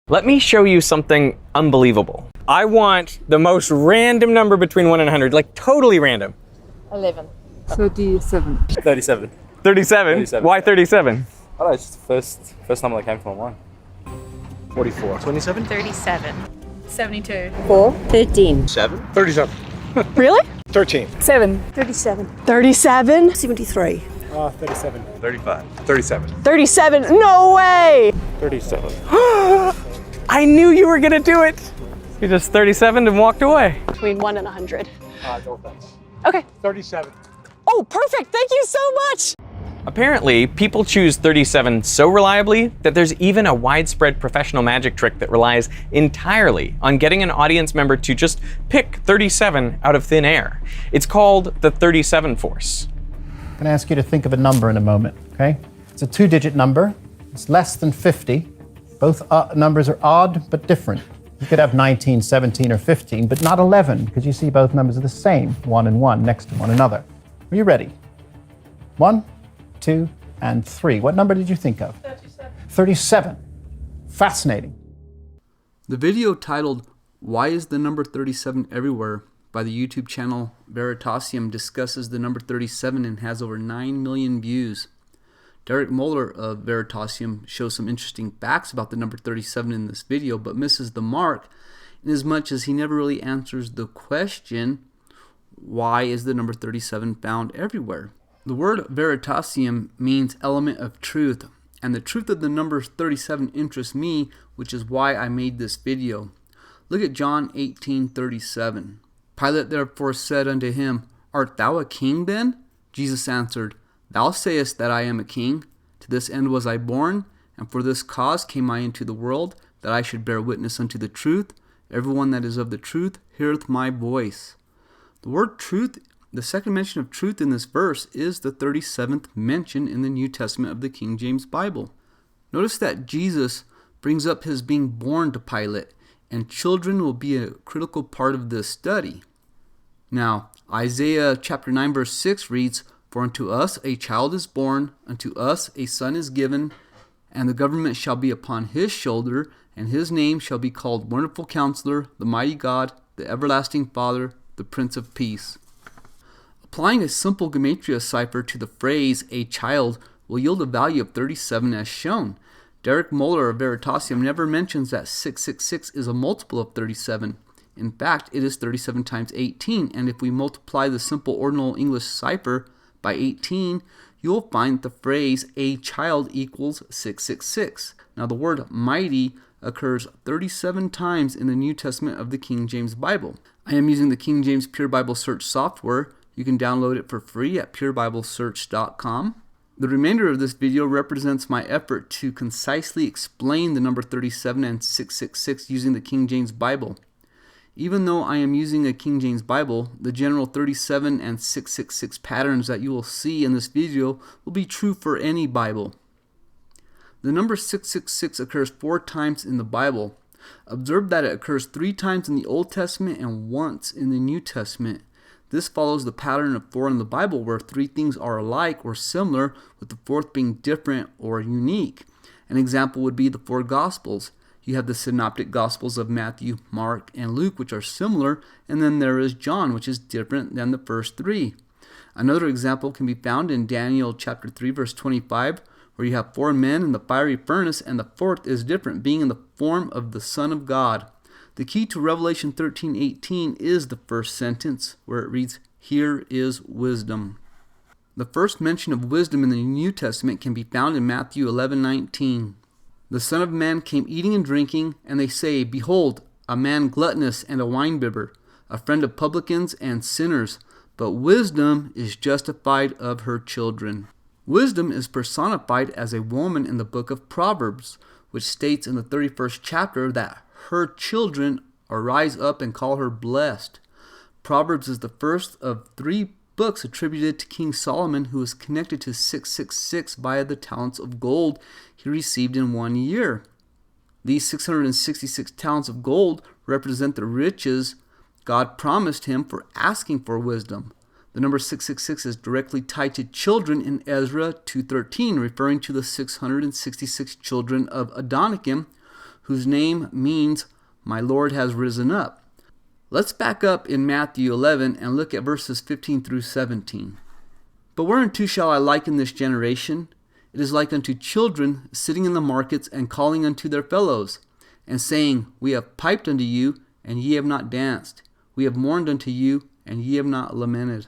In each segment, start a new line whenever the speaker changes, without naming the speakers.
Let me show you something unbelievable. I want the most random number between 1 and 100, like totally random.
11.
37.
37.
37? Why 37?
I don't know, it's just the first number that came from my mind.
44. 27?
37. 72.
4.
15.
7? 37.
Really?
13.
7.
37. 37.
73.
37.
35.
37.
37. No way!
37.
I knew you were gonna do it. You just 37 and walked away.
Between 1 and 100.
No offense.
Okay.
37.
Oh, perfect. Thank you so much.
Apparently, people choose 37 so reliably that there's even a widespread professional magic trick that relies entirely on getting an audience member to just pick 37 out of thin air. It's called the 37 force.
I'm going to ask you to think of a number in a moment, okay? It's a 2-digit number. It's less than 50. Both numbers are odd but different. You could have 19, 17, or 15, but not 11, because you see both numbers are the same, 1 and 1 next to one another. Are you ready? 1, 2, and 3. What number did you think of? 37. 37. Fascinating.
The video titled, "Why is the number 37 everywhere?" by the YouTube channel Veritasium discusses the number 37 and has over 9 million views. Derek Muller of Veritasium shows some interesting facts about the number 37 in this video, but misses the mark inasmuch as he never really answers the question, why is the number 37 found everywhere? The word Veritasium means element of truth, and the truth of the number 37 interests me, which is why I made this video. Look at John 18:37. Pilate therefore said unto him, Art thou a king then? Jesus answered, Thou sayest that I am a king. To this end was I born, and for this cause came I into the world, that I should bear witness unto the truth. Everyone that is of the truth heareth my voice. The word truth, the second mention of truth in this verse, is the 37th mention in the New Testament of the King James Bible. Notice that Jesus brings up his being born to Pilate, and children will be a critical part of this study. Now, Isaiah chapter 9 verse 6 reads, For unto us a child is born, unto us a son is given, and the government shall be upon his shoulder, and his name shall be called Wonderful Counselor, the Mighty God, the Everlasting Father, the Prince of Peace. Applying a simple gematria cipher to the phrase a child will yield a value of 37 as shown. Derek Muller of Veritasium never mentions that 666 is a multiple of 37. In fact, it is 37 times 18, and if we multiply the simple ordinal English cipher by 18, you will find the phrase a child equals 666. Now the word mighty occurs 37 times in the New Testament of the King James Bible. I am using the King James Pure Bible Search software. You can download it for free at purebiblesearch.com. The remainder of this video represents my effort to concisely explain the number 37 and 666 using the King James Bible. Even though I am using a King James Bible, the general 37 and 666 patterns that you will see in this video will be true for any Bible. The number 666 occurs 4 times in the Bible. Observe that it occurs 3 times in the Old Testament and once in the New Testament. This follows the pattern of 4 in the Bible, where 3 things are alike or similar, with the 4th being different or unique. An example would be the 4 Gospels. You have the synoptic Gospels of Matthew, Mark, and Luke, which are similar, and then there is John, which is different than the first 3. Another example can be found in Daniel chapter 3, verse 25, where you have 4 men in the fiery furnace, and the 4th is different, being in the form of the Son of God. The key to Revelation 13:18 is the first sentence, where it reads, Here is wisdom. The first mention of wisdom in the New Testament can be found in Matthew 11:19. The Son of Man came eating and drinking, and they say, Behold, a man gluttonous and a winebibber, a friend of publicans and sinners, but wisdom is justified of her children. Wisdom is personified as a woman in the book of Proverbs, which states in the 31st chapter that her children arise up and call her blessed. Proverbs is the first of 3 books attributed to King Solomon, who is connected to 666 via the talents of gold he received in 1 year. These 666 talents of gold represent the riches God promised him for asking for wisdom. The number 666 is directly tied to children in Ezra 2:13, referring to the 666 children of Adonikim, whose name means my Lord has risen up. Let's back up in Matthew 11 and look at verses 15 through 17. But whereunto shall I liken this generation? It is like unto children sitting in the markets and calling unto their fellows, and saying, We have piped unto you, and ye have not danced. We have mourned unto you, and ye have not lamented.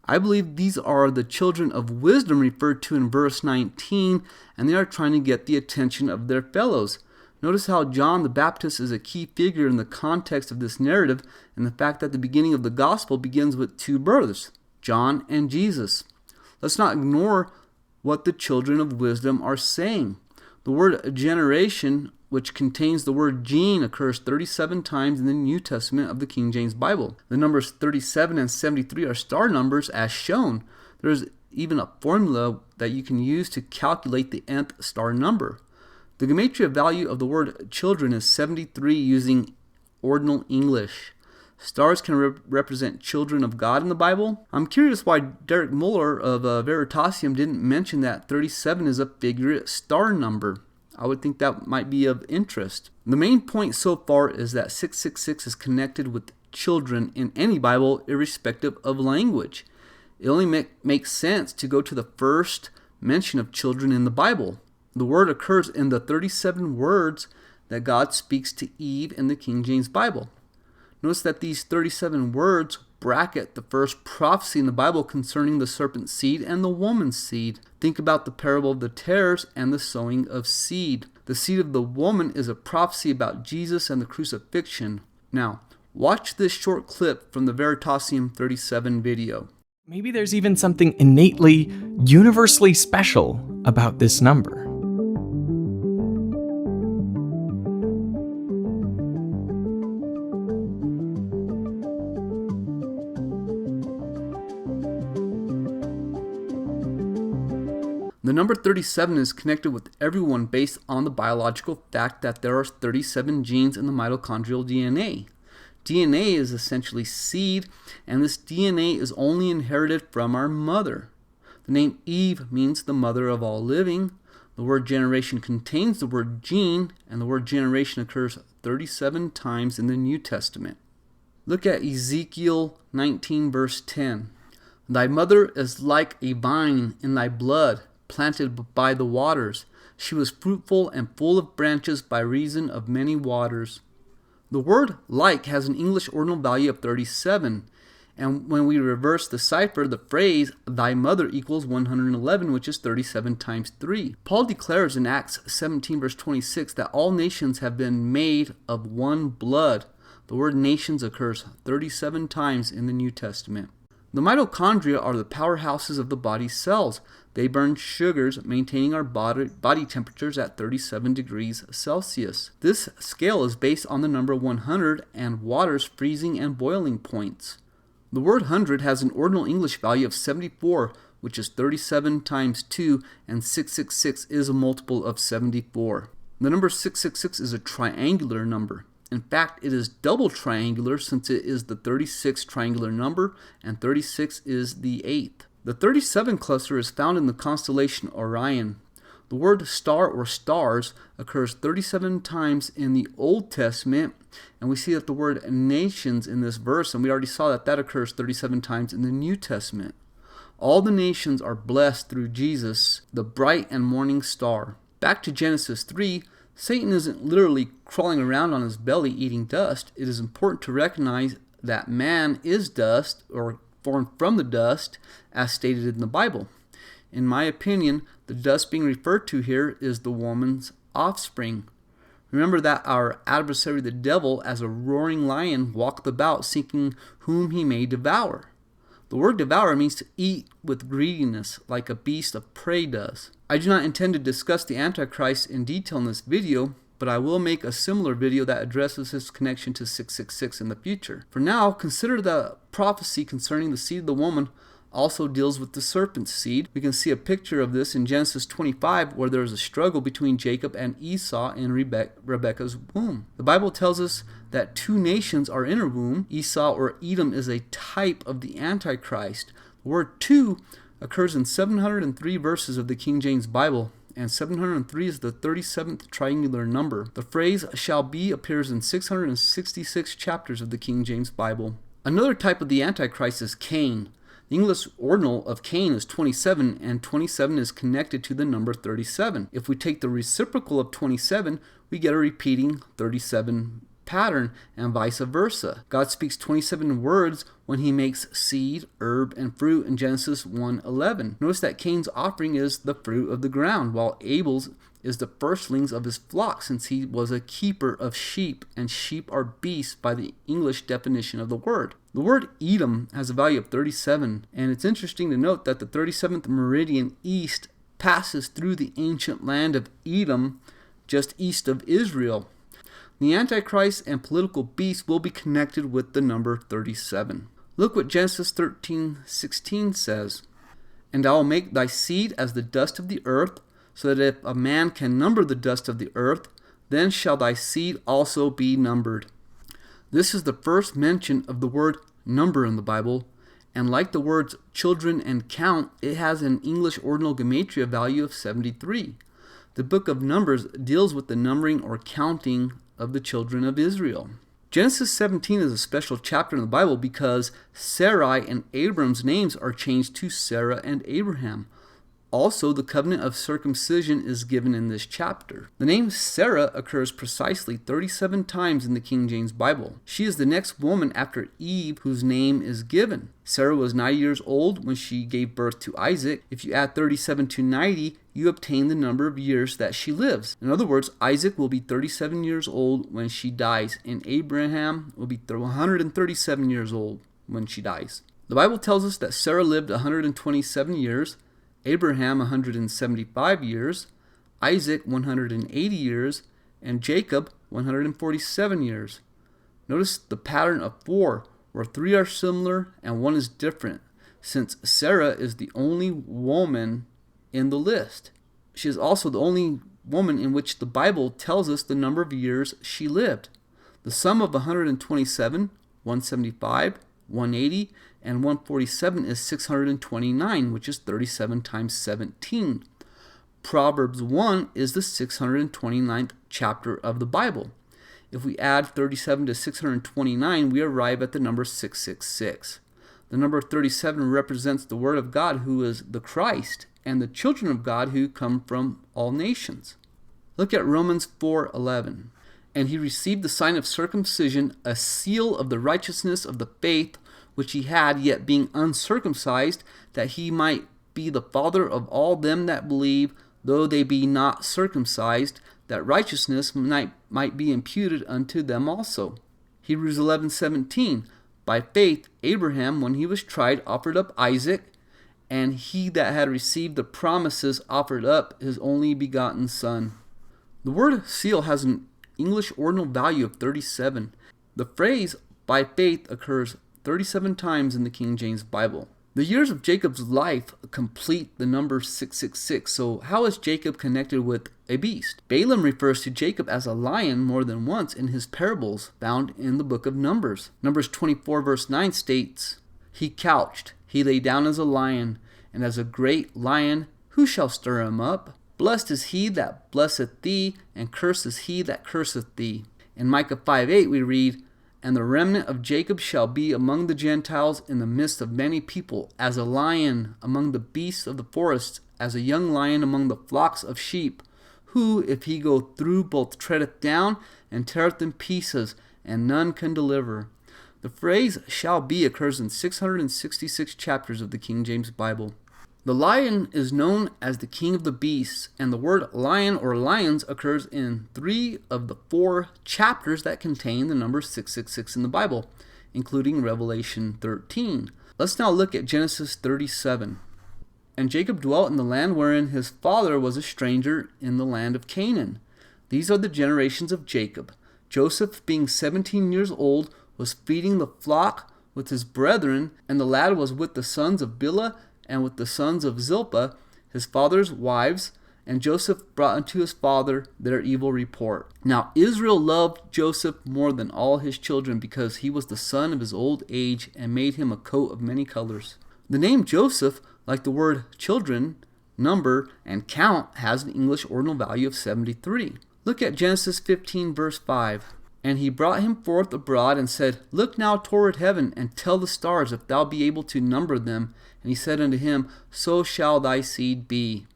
I believe these are the children of wisdom referred to in verse 19, and they are trying to get the attention of their fellows. Notice how John the Baptist is a key figure in the context of this narrative, and the fact that the beginning of the gospel begins with two brothers, John and Jesus. Let's not ignore what the children of wisdom are saying. The word generation, which contains the word gene, occurs 37 times in the New Testament of the King James Bible. The numbers 37 and 73 are star numbers as shown. There's even a formula that you can use to calculate the nth star number. The gematria value of the word children is 73 using ordinal English. Stars can represent children of God in the Bible. I'm curious why Derek Muller of Veritasium didn't mention that 37 is a figure star number. I would think that might be of interest. The main point so far is that 666 is connected with children in any Bible, irrespective of language. It only makes sense to go to the first mention of children in the Bible. The word occurs in the 37 words that God speaks to Eve in the King James Bible. Notice that these 37 words bracket the first prophecy in the Bible concerning the serpent's seed and the woman's seed. Think about the parable of the tares and the sowing of seed. The seed of the woman is a prophecy about Jesus and the crucifixion. Now, watch this short clip from the Veritasium 37 video.
Maybe there's even something innately, universally special about this number.
The number 37 is connected with everyone based on the biological fact that there are 37 genes in the mitochondrial DNA. DNA is essentially seed, and this DNA is only inherited from our mother. The name Eve means the mother of all living. The word generation contains the word gene, and the word generation occurs 37 times in the New Testament. Look at Ezekiel 19 verse 10. Thy mother is like a vine in thy blood, planted by the waters. She was fruitful and full of branches by reason of many waters. The word like has an English ordinal value of 37, and when we reverse the cipher, the phrase thy mother equals 111, which is 37 times 3. Paul declares in Acts 17 verse 26 that all nations have been made of one blood. The word nations occurs 37 times in the New Testament. The mitochondria are the powerhouses of the body's cells. They burn sugars, maintaining our body temperatures at 37 degrees Celsius. This scale is based on the number 100 and water's freezing and boiling points. The word 100 has an ordinal English value of 74, which is 37 times 2, and 666 is a multiple of 74. The number 666 is a triangular number. In fact, it is double triangular since it is the 36th triangular number, and 36 is the 8th. The 37 cluster is found in the constellation Orion. The word star or stars occurs 37 times in the Old Testament, and we see that the word nations in this verse, and we already saw that that occurs 37 times in the New Testament. All the nations are blessed through Jesus, the bright and morning star. Back to Genesis 3, Satan isn't literally crawling around on his belly eating dust. It is important to recognize that man is dust, or formed from the dust, as stated in the Bible. In my opinion, the dust being referred to here is the woman's offspring. Remember that our adversary the devil, as a roaring lion, walketh about seeking whom he may devour. The word devour means to eat with greediness, like a beast of prey does. I do not intend to discuss the Antichrist in detail in this video, but I will make a similar video that addresses his connection to 666 in the future. For now, consider the prophecy concerning the seed of the woman also deals with the serpent's seed. We can see a picture of this in Genesis 25, where there is a struggle between Jacob and Esau in Rebekah's womb. The Bible tells us that two nations are in her womb. Esau or Edom is a type of the Antichrist. The word two occurs in 703 verses of the King James Bible, and 703 is the 37th triangular number. The phrase shall be appears in 666 chapters of the King James Bible. Another type of the Antichrist is Cain. The English ordinal of Cain is 27, and 27 is connected to the number 37. If we take the reciprocal of 27, we get a repeating 37 pattern, and vice versa. God speaks 27 words when he makes seed, herb, and fruit in Genesis 1:11. Notice that Cain's offering is the fruit of the ground, while Abel's is the firstlings of his flock, since he was a keeper of sheep, and sheep are beasts by the English definition of the word. The word Edom has a value of 37, and it's interesting to note that the 37th meridian east passes through the ancient land of Edom, just east of Israel. The Antichrist and political beast will be connected with the number 37. Look what Genesis 13:16 says. And I will make thy seed as the dust of the earth, so that if a man can number the dust of the earth, then shall thy seed also be numbered. This is the first mention of the word number in the Bible, and like the words children and count, it has an English ordinal gematria value of 73. The book of Numbers deals with the numbering or counting of the children of Israel. Genesis 17 is a special chapter in the Bible because Sarai and Abram's names are changed to Sarah and Abraham. Also, the covenant of circumcision is given in this chapter. The name Sarah occurs precisely 37 times in the King James Bible. She is the next woman after Eve whose name is given. Sarah was 90 years old when she gave birth to Isaac. If you add 37 to 90, you obtain the number of years that she lives. In other words, Isaac will be 37 years old when she dies, and Abraham will be 137 years old when she dies. The Bible tells us that Sarah lived 127 years, Abraham 175 years, Isaac 180 years, and Jacob 147 years. Notice the pattern of 4, where 3 are similar and 1 is different, since Sarah is the only woman in the list. She is also the only woman in which the Bible tells us the number of years she lived. The sum of 127, 175, 180, and 147 is 629, which is 37 times 17. Proverbs 1 is the 629th chapter of the Bible. If we add 37 to 629, we arrive at the number 666. The number 37 represents the Word of God, who is the Christ, and the children of God who come from all nations. Look at Romans 4:11. And he received the sign of circumcision, a seal of the righteousness of the faith which he had, yet being uncircumcised, that he might be the father of all them that believe, though they be not circumcised, that righteousness might be imputed unto them also. Hebrews 11:17. By faith Abraham, when he was tried, offered up Isaac, and he that had received the promises offered up his only begotten son. The word seal has an English ordinal value of 37. The phrase by faith occurs 37 times in the King James Bible. The years of Jacob's life complete the number 666. So how is Jacob connected with a beast? Balaam refers to Jacob as a lion more than once in his parables found in the book of Numbers. Numbers 24 verse 9 states, He couched, he lay down as a lion, and as a great lion, who shall stir him up? Blessed is he that blesseth thee, and cursed is he that curseth thee. In Micah 5:8 we read, And the remnant of Jacob shall be among the Gentiles in the midst of many people, as a lion among the beasts of the forest, as a young lion among the flocks of sheep, who, if he go through, both treadeth down and teareth in pieces, and none can deliver. The phrase shall be occurs in 666 chapters of the King James Bible. The lion is known as the king of the beasts, and the word lion or lions occurs in 3 of the 4 chapters that contain the number 666 in the Bible, including Revelation 13. Let's now look at Genesis 37. And Jacob dwelt in the land wherein his father was a stranger in the land of Canaan. These are the generations of Jacob. Joseph, being 17 years old, was feeding the flock with his brethren, and the lad was with the sons of Bilhah and with the sons of Zilpah, his father's wives, and Joseph brought unto his father their evil report. Now Israel loved Joseph more than all his children, because he was the son of his old age, and made him a coat of many colors. The name Joseph, like the word children, number, and count has an English ordinal value of 73. Look at Genesis 15, verse 5. And he brought him forth abroad and said, Look now toward heaven, and tell the stars, if thou be able to number them. And he said unto him, So shall thy seed be.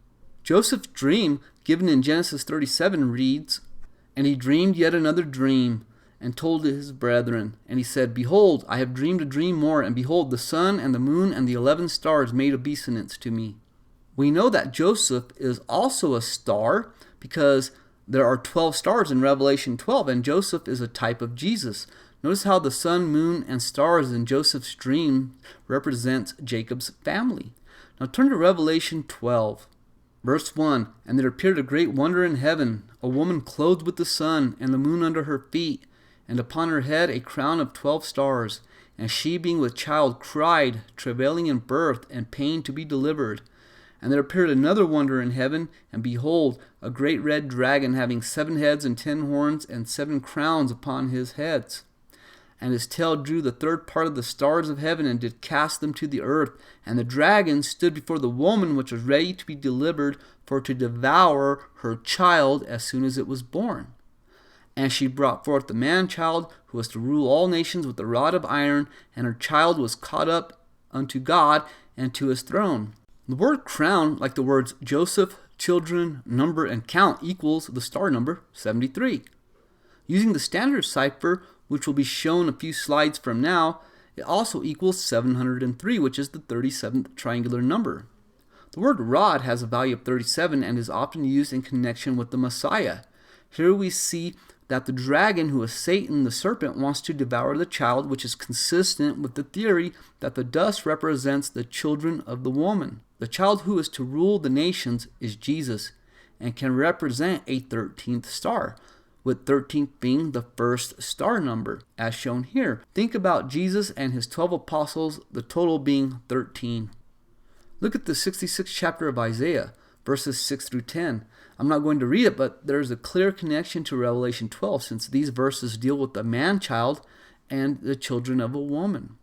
Joseph's dream, given in Genesis 37, reads, And he dreamed yet another dream, and told it his brethren. And he said, Behold, I have dreamed a dream more, and behold, the sun and the moon and the 11 stars made obeisance to me. We know that Joseph is also a star because there are 12 stars in Revelation 12, and Joseph is a type of Jesus. Notice how the sun, moon, and stars in Joseph's dream represents Jacob's family. Now turn to Revelation 12. Verse 1, And there appeared a great wonder in heaven, a woman clothed with the sun, and the moon under her feet, and upon her head a crown of 12 stars. And she, being with child, cried, travailing in birth, and pain to be delivered. And there appeared another wonder in heaven, and behold, a great red dragon, having 7 heads and 10 horns, and 7 crowns upon his heads. And his tail drew the third part of the stars of heaven, and did cast them to the earth. And the dragon stood before the woman which was ready to be delivered, for to devour her child as soon as it was born. And she brought forth the man-child, who was to rule all nations with a rod of iron, and her child was caught up unto God and to his throne. The word crown, like the words Joseph, children, number, and count, equals the star number 73. Using the standard cipher, which will be shown a few slides from now, it also equals 703, which is the 37th triangular number. The word rod has a value of 37 and is often used in connection with the Messiah. Here we see that the dragon, who is Satan, the serpent, wants to devour the child, which is consistent with the theory that the dust represents the children of the woman. The child who is to rule the nations is Jesus and can represent a 13th star, with 13th being the first star number, as shown here. Think about Jesus and his 12 apostles, the total being 13. Look at the 66th chapter of Isaiah, verses 6 through 10. I'm not going to read it, but there's a clear connection to Revelation 12, since these verses deal with the man-child and the children of a woman.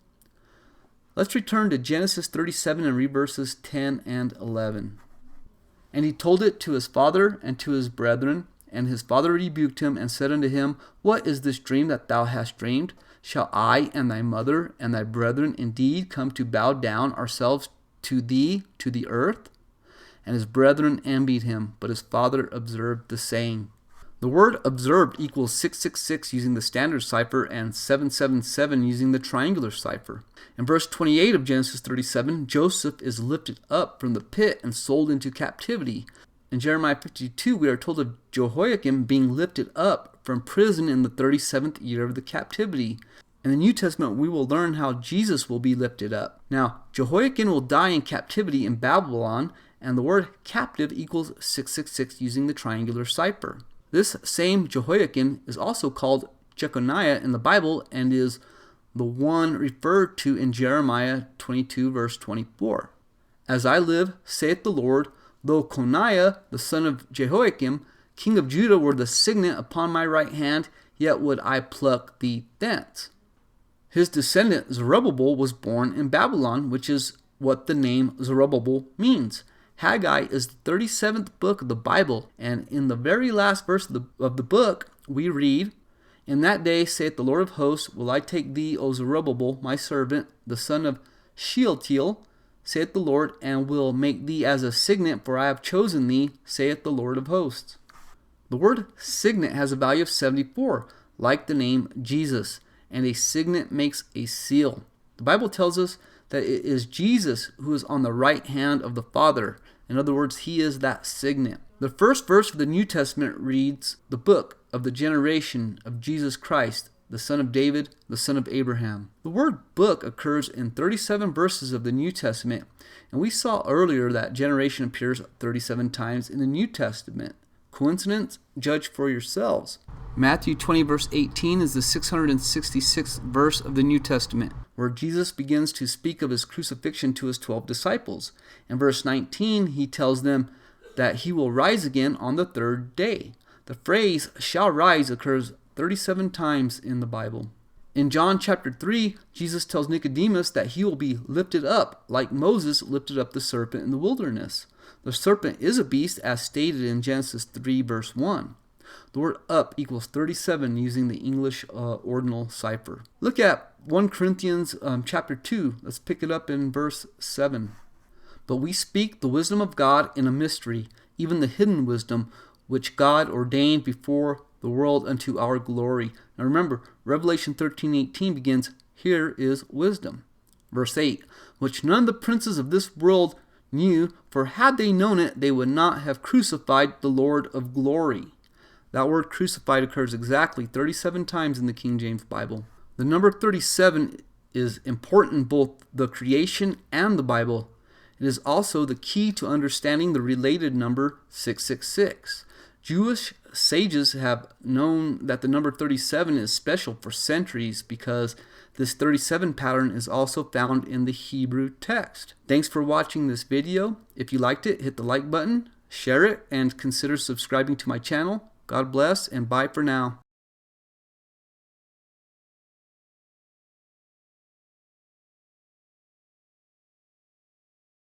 Let's return to Genesis 37 and read verses 10 and 11. And he told it to his father and to his brethren, and his father rebuked him and said unto him, What is this dream that thou hast dreamed? Shall I and thy mother and thy brethren indeed come to bow down ourselves to thee to the earth? And his brethren envied him, but his father observed the saying. The word observed equals 666 using the standard cipher and 777 using the triangular cipher. In verse 28 of Genesis 37, Joseph is lifted up from the pit and sold into captivity. In Jeremiah 52, we are told of Jehoiakim being lifted up from prison in the 37th year of the captivity. In the New Testament, we will learn how Jesus will be lifted up. Now, Jehoiakim will die in captivity in Babylon, and the word captive equals 666 using the triangular cipher. This same Jehoiakim is also called Jeconiah in the Bible and is the one referred to in Jeremiah 22 verse 24. As I live, saith the Lord, though Coniah, the son of Jehoiakim, king of Judah, were the signet upon my right hand, yet would I pluck thee thence. His descendant Zerubbabel was born in Babylon, which is what the name Zerubbabel means. Haggai is the 37th book of the Bible, and in the very last verse of the book, we read, In that day, saith the Lord of hosts, will I take thee, O Zerubbabel, my servant, the son of Shealtiel, saith the Lord, and will make thee as a signet, for I have chosen thee, saith the Lord of hosts. The word signet has a value of 74, like the name Jesus, and a signet makes a seal. The Bible tells us that it is Jesus who is on the right hand of the Father. In other words, he is that signet. The first verse of the New Testament reads, the book of the generation of Jesus Christ, the son of David, the son of Abraham. The word book occurs in 37 verses of the New Testament, and we saw earlier that generation appears 37 times in the New Testament. Coincidence? Judge for yourselves. Matthew 20 verse 18 is the 666th verse of the New Testament, where Jesus begins to speak of his crucifixion to his 12 disciples. In verse 19, he tells them that he will rise again on the third day. The phrase shall rise occurs 37 times in the Bible. In John chapter 3, Jesus tells Nicodemus that he will be lifted up, like Moses lifted up the serpent in the wilderness. The serpent is a beast, as stated in Genesis 3, verse 1. The word up equals 37 using the English ordinal cipher. Look at 1 Corinthians chapter 2. Let's pick it up in verse 7. But we speak the wisdom of God in a mystery, even the hidden wisdom, which God ordained before the world unto our glory. Now remember, Revelation 13:18 begins, here is wisdom. Verse 8, which none of the princes of this world knew, for had they known it, they would not have crucified the Lord of glory. That word crucified occurs exactly 37 times in the King James Bible. The number 37 is important in both the creation and the Bible. It is also the key to understanding the related number 666. Jewish sages have known that the number 37 is special for centuries because this 37 pattern is also found in the Hebrew text. Thanks for watching this video. If you liked it, hit the like button, share it, and consider subscribing to my channel. God bless, and bye for now.